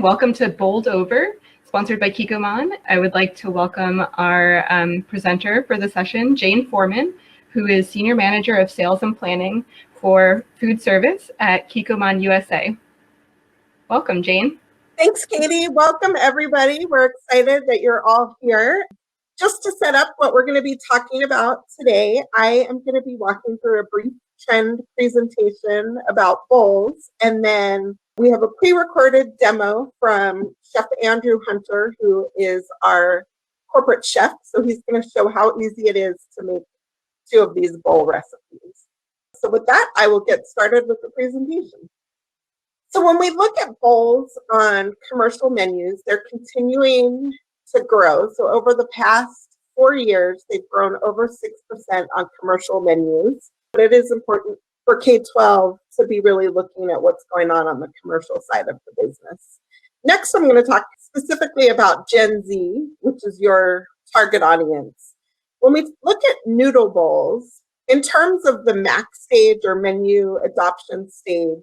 Welcome to Bowled Over, sponsored by Kikkoman. I would like to welcome our presenter for the session, Jane Foreman, who is Senior Manager of Sales and Planning for Food Service at Kikkoman USA. Welcome, Jane. Thanks, Katie. Welcome, everybody. We're excited that you're all here. Just to set up what we're going to be talking about today, I am going to be walking through a brief trend presentation about bowls, and then we have a pre-recorded demo from Chef Andrew Hunter, who is our corporate chef. So he's going to show how easy it is to make 2 of these bowl recipes. So with that, I will get started with the presentation. So when we look at bowls on commercial menus, they're continuing to grow. So over the past 4 years, they've grown over 6% on commercial menus. But it is important for K-12 to be really looking at what's going on the commercial side of the business. Next, I'm going to talk specifically about Gen Z, which is your target audience. When we look at noodle bowls, in terms of the MAC stage or menu adoption stage,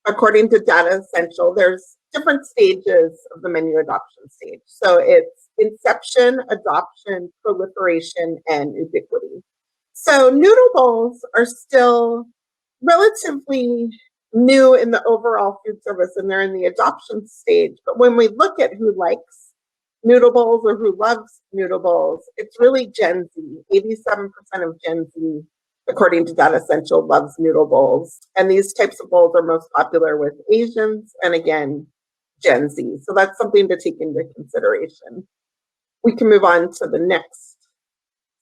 according to Data Essential, there's different stages of the menu adoption stage. So it's inception, adoption, proliferation, and ubiquity. So noodle bowls are still relatively new in the overall food service, and they're in the adoption stage. But when we look at who likes noodle bowls or who loves noodle bowls, it's really Gen Z. 87% of Gen Z, according to Data Essential, loves noodle bowls. And these types of bowls are most popular with Asians and, again, Gen Z. So that's something to take into consideration. We can move on to the next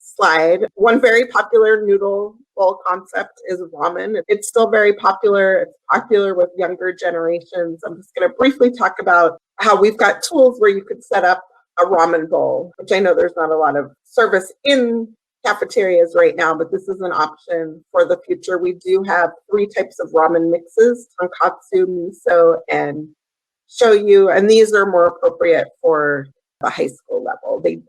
slide. One very popular noodle bowl concept is ramen. It's still very popular. It's popular with younger generations. I'm just going to briefly talk about how we've got tools where you could set up a ramen bowl, which I know there's not a lot of service in cafeterias right now, but this is an option for the future. We do have 3 types of ramen mixes: tonkatsu, miso, and shoyu, and these are more appropriate for the high school level. They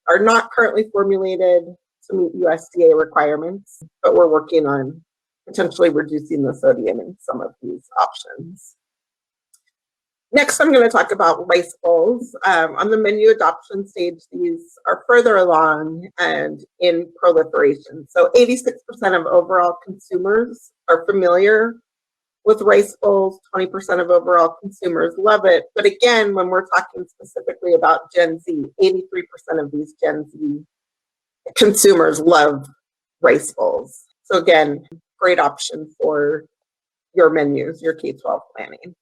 are not currently formulated to meet USDA requirements, but we're working on potentially reducing the sodium in some of these options. Next, I'm going to talk about rice bowls. On the menu adoption stage, these are further along and in proliferation. So 86% of overall consumers are familiar with rice bowls, 20% of overall consumers love it. But again, when we're talking specifically about Gen Z, 83% of these Gen Z consumers love rice bowls. So again, great option for your menus, your K-12 planning.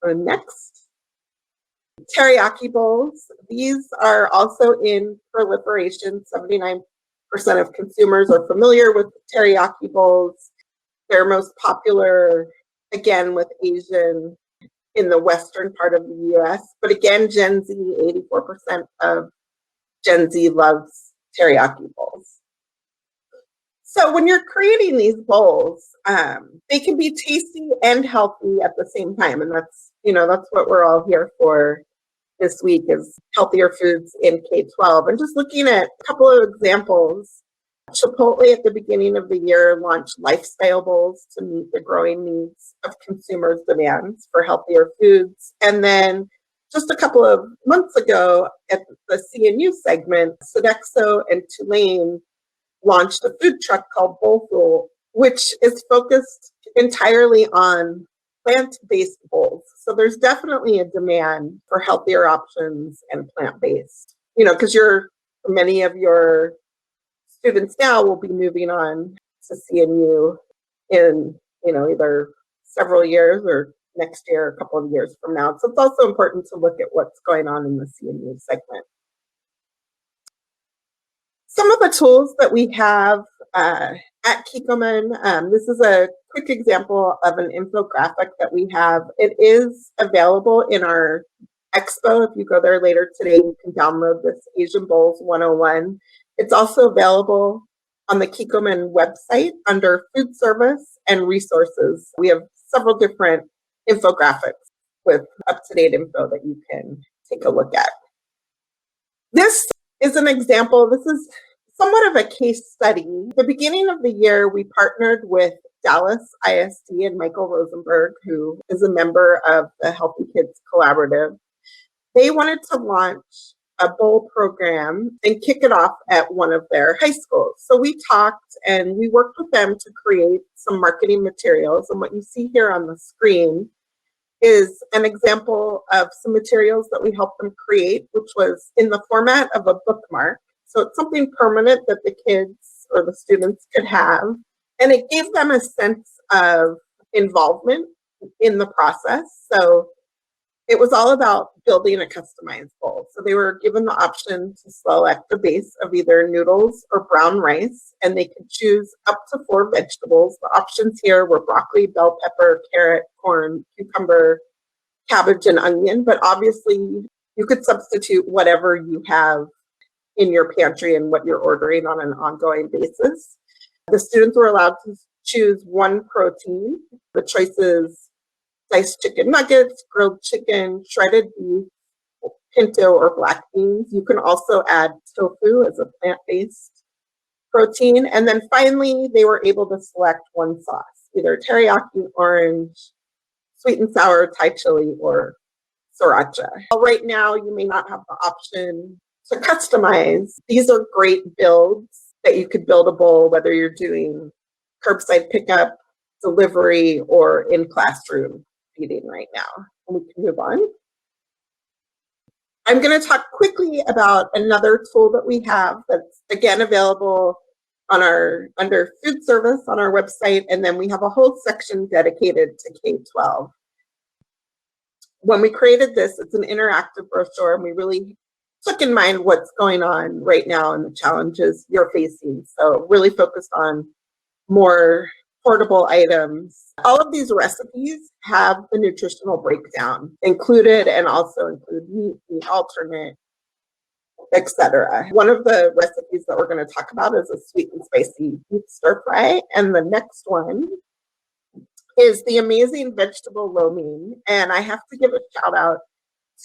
Next, teriyaki bowls. These are also in proliferation. 79% of consumers are familiar with teriyaki bowls. They're most popular, again, with Asian in the western part of the US. But again, Gen Z, 84% of Gen Z loves teriyaki bowls. So when you're creating these bowls, they can be tasty and healthy at the same time. And that's what we're all here for this week, is healthier foods in K-12. And just looking at a couple of examples, Chipotle at the beginning of the year launched lifestyle bowls to meet the growing needs of consumers' demands for healthier foods. And then just a couple of months ago at the CNU segment, Sodexo and Tulane launched a food truck called Bowlful, which is focused entirely on plant-based bowls. So there's definitely a demand for healthier options and plant-based, because many of your students now will be moving on to CNU in, either several years or next year, a couple of years from now. So it's also important to look at what's going on in the CNU segment. Some of the tools that we have at Kikkoman, this is a quick example of an infographic that we have. It is available in our expo. If you go there later today, you can download this Asian Bowls 101. It's also available on the Kikkoman website under food service and resources. We have several different infographics with up-to-date info that you can take a look at. This is an example. This is somewhat of a case study. The beginning of the year, we partnered with Dallas ISD and Michael Rosenberg, who is a member of the Healthy Kids Collaborative. They wanted to launch a bowl program and kick it off at one of their high schools. So we talked and we worked with them to create some marketing materials. And what you see here on the screen is an example of some materials that we helped them create, which was in the format of a bookmark. So it's something permanent that the kids or the students could have. And it gave them a sense of involvement in the process. So it was all about building a customized bowl. So they were given the option to select the base of either noodles or brown rice, and they could choose up to 4 vegetables. The options here were broccoli, bell pepper, carrot, corn, cucumber, cabbage, and onion. But obviously, you could substitute whatever you have in your pantry and what you're ordering on an ongoing basis. The students were allowed to choose 1 protein. The choices: diced chicken nuggets, grilled chicken, shredded beef, pinto or black beans. You can also add tofu as a plant-based protein. And then finally, they were able to select 1 sauce, either teriyaki, orange, sweet and sour, Thai chili, or sriracha. Right now, you may not have the option to customize. These are great builds that you could build a bowl, whether you're doing curbside pickup, delivery, or in classroom feeding right now. And we can move on. I'm going to talk quickly about another tool that we have that's, again, available on under food service on our website, and then we have a whole section dedicated to K-12. When we created this, it's an interactive brochure, and we really took in mind what's going on right now and the challenges you're facing. So really focused on more portable items. All of these recipes have the nutritional breakdown included, and also include meat alternate, etc. One of the recipes that we're going to talk about is a sweet and spicy beef stir fry, and the next one is the amazing vegetable lo mein. And I have to give a shout out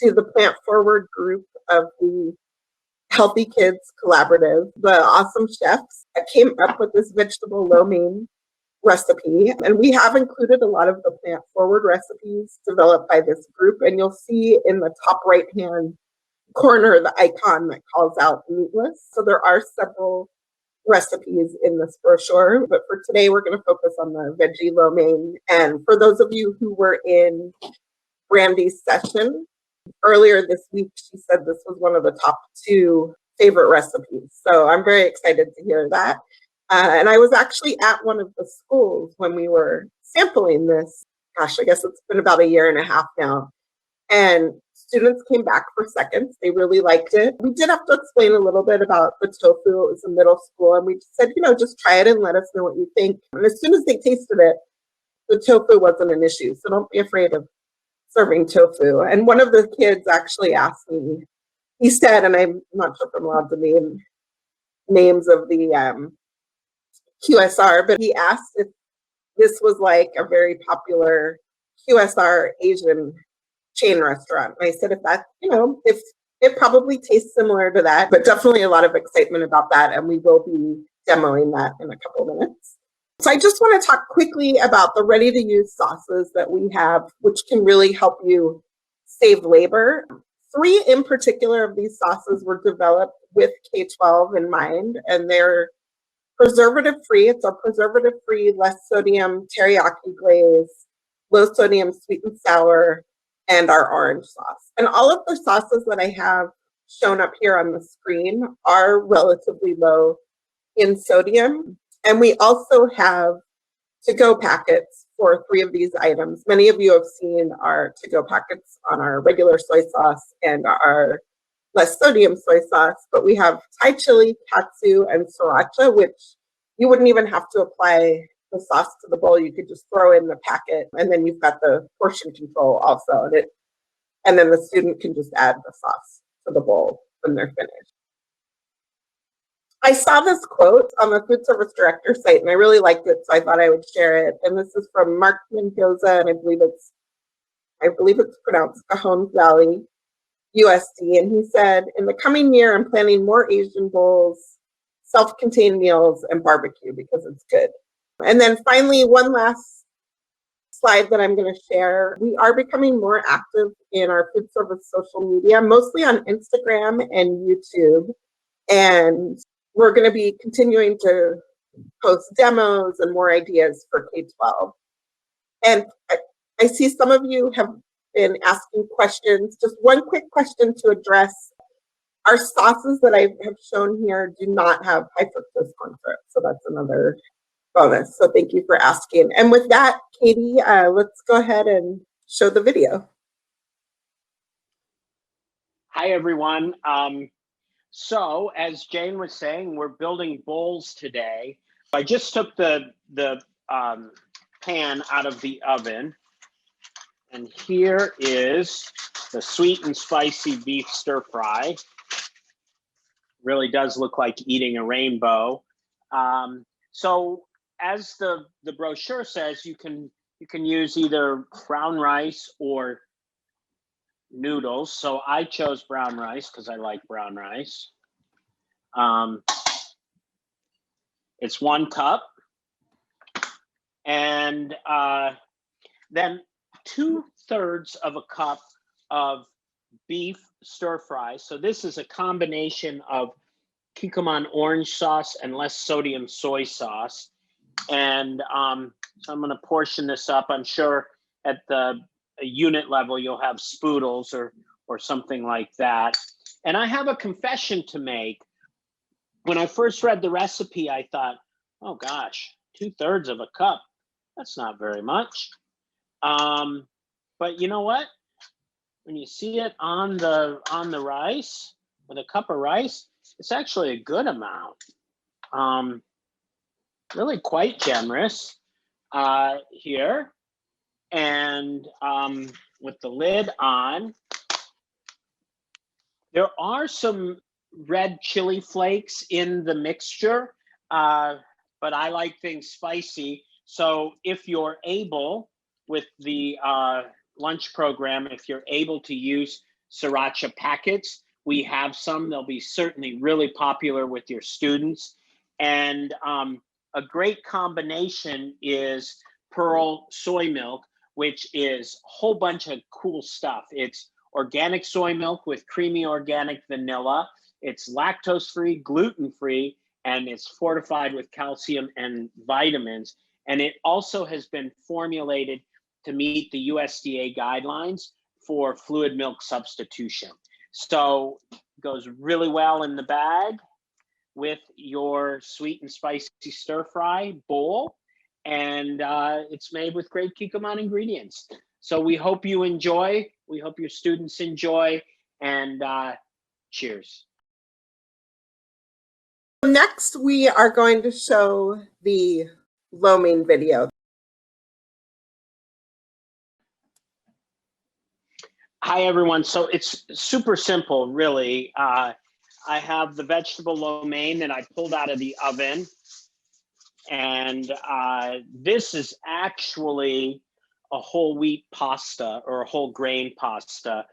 to the Plant Forward group of the Healthy Kids Collaborative. The awesome chefs that came up with this vegetable lo mein recipe, and we have included a lot of the Plant Forward recipes developed by this group, and you'll see in the top right hand corner the icon that calls out meatless. So there are several recipes in this brochure, but for today we're going to focus on the veggie lo mein. And for those of you who were in Brandy's session earlier this week, she said this was one of the top 2 favorite recipes. So I'm very excited to hear that. And I was actually at one of the schools when we were sampling this. Gosh, I guess it's been about a year and a half now. And students came back for seconds. They really liked it. We did have to explain a little bit about the tofu. It was a middle school. And we said, just try it and let us know what you think. And as soon as they tasted it, the tofu wasn't an issue. So don't be afraid of serving tofu. And one of the kids actually asked me, he said, and I'm not sure if I'm allowed to name names of the QSR, but he asked if this was like a very popular QSR Asian chain restaurant. And I said, if that, if it probably tastes similar to that, but definitely a lot of excitement about that. And we will be demoing that in a couple of minutes. So I just want to talk quickly about the ready-to-use sauces that we have, which can really help you save labor. 3 in particular of these sauces were developed with K-12 in mind, and they're preservative-free. It's our preservative-free, less sodium teriyaki glaze, low sodium sweet and sour, and our orange sauce. And all of the sauces that I have shown up here on the screen are relatively low in sodium. And we also have to-go packets for 3 of these items. Many of you have seen our to-go packets on our regular soy sauce and our less sodium soy sauce, but we have Thai chili, katsu, and sriracha, which you wouldn't even have to apply the sauce to the bowl. You could just throw in the packet, and then you've got the portion control also. And then the student can just add the sauce to the bowl when they're finished. I saw this quote on the food service director site, and I really liked it, so I thought I would share it. And this is from Mark Mendoza, and I believe it's pronounced Cajon Valley, USD. And he said, "In the coming year, I'm planning more Asian bowls, self-contained meals, and barbecue because it's good. And then finally, one last slide that I'm going to share. We are becoming more active in our food service social media, mostly on Instagram and YouTube. And we're going to be continuing to post demos and more ideas for K-12. And I see some of you have been asking questions. Just one quick question to address. Our sauces that I have shown here do not have high fructose corn syrup, so that's another bonus. So thank you for asking. And with that, Katie, let's go ahead and show the video. Hi, everyone. So as Jane was saying, we're building bowls today. I just took the pan out of the oven, and here is the sweet and spicy beef stir fry. Really does look like eating a rainbow. So as the brochure says, you can use either brown rice or noodles. So I chose brown rice because I like brown rice. It's 1 cup. And then 2/3 of a cup of beef stir fry. So this is a combination of Kikkoman orange sauce and less sodium soy sauce. And so I'm going to portion this up. I'm sure at the unit level you'll have spoodles or something like that. And I have a confession to make. When I first read the recipe, I thought, oh gosh, 2/3 of a cup. That's not very much. But you know what? When you see it on the rice, with a cup of rice, it's actually a good amount. Really quite generous here. And with the lid on, there are some red chili flakes in the mixture, but I like things spicy. So if you're able, with the lunch program, if you're able to use sriracha packets, we have some. They'll be certainly really popular with your students. And a great combination is Pearl soy milk, which is a whole bunch of cool stuff. It's organic soy milk with creamy organic vanilla. It's lactose-free, gluten-free, and it's fortified with calcium and vitamins. And it also has been formulated to meet the USDA guidelines for fluid milk substitution. So it goes really well in the bag with your sweet and spicy stir fry bowl. And it's made with great Kikkoman ingredients. So we hope you enjoy. We hope your students enjoy. And cheers. Next, we are going to show the lo mein video. Hi, everyone. So it's super simple, really. I have the vegetable lo mein that I pulled out of the oven. And this is actually a whole wheat pasta or a whole grain pasta.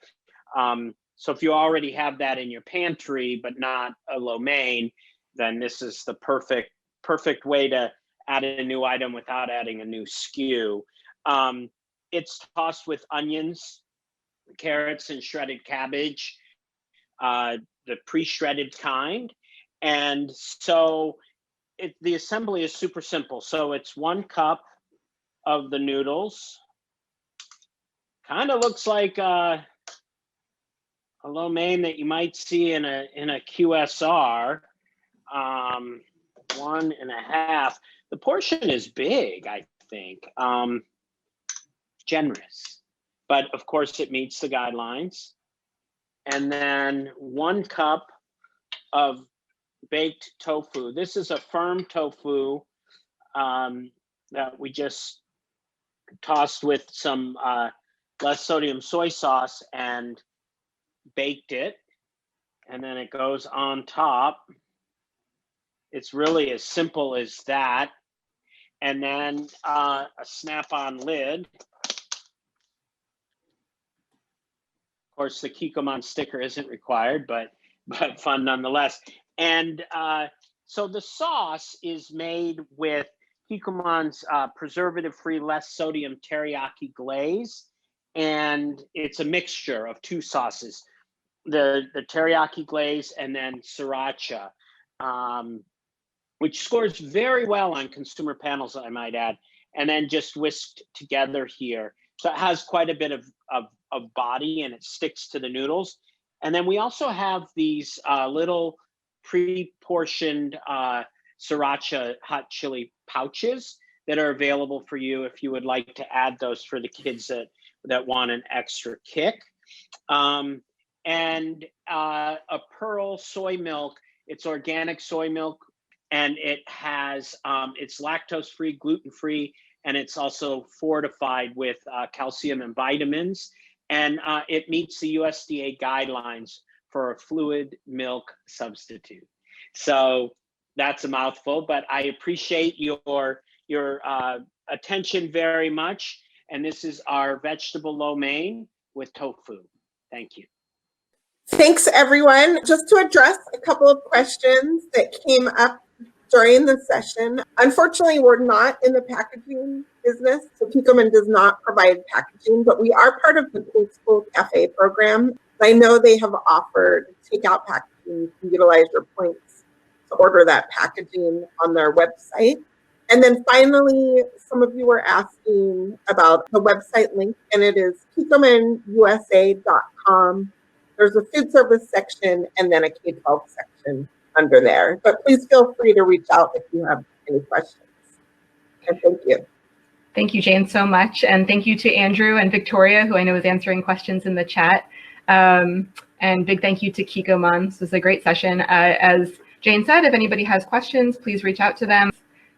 So if you already have that in your pantry, but not a lo mein, then this is the perfect way to add a new item without adding a new SKU. It's tossed with onions, carrots, and shredded cabbage, the pre-shredded kind. And so the assembly is super simple. So it's 1 cup of the noodles. Kind of looks like a lo mein that you might see in a QSR. 1.5. The portion is big, I think. Generous, but of course it meets the guidelines. And then 1 cup of baked tofu. This is a firm tofu that we just tossed with some less sodium soy sauce and baked it. And then it goes on top. It's really as simple as that. And then a snap-on lid. Of course, the Kikkoman sticker isn't required, but fun nonetheless. And So the sauce is made with Kikkoman's preservative-free, less sodium teriyaki glaze, and it's a mixture of two sauces, the teriyaki glaze and then sriracha, which scores very well on consumer panels, I might add, and then just whisked together here. So it has quite a bit of body, and it sticks to the noodles. And then we also have these little pre-portioned sriracha hot chili pouches that are available for you if you would like to add those for the kids that want an extra kick. And a Pearl soy milk. It's organic soy milk, and it has it's lactose-free, gluten-free, and it's also fortified with calcium and vitamins. And it meets the USDA guidelines for a fluid milk substitute. So that's a mouthful, but I appreciate your attention very much. And this is our vegetable lo mein with tofu. Thank you. Thanks, everyone. Just to address a couple of questions that came up during the session. Unfortunately, we're not in the packaging business, so Kikkoman does not provide packaging, but we are part of the Cool School Cafe program. I know they have offered takeout packaging. You can utilize your points to order that packaging on their website. And then finally, some of you were asking about the website link, and it is kikkomanusa.com. There's a food service section and then a K-12 section under there. But please feel free to reach out if you have any questions. And thank you. Thank you, Jane, so much. And thank you to Andrew and Victoria, who I know is answering questions in the chat. And big thank you to Kikkoman. This was a great session. As Jane said, if anybody has questions, please reach out to them.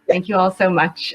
Thank you all so much.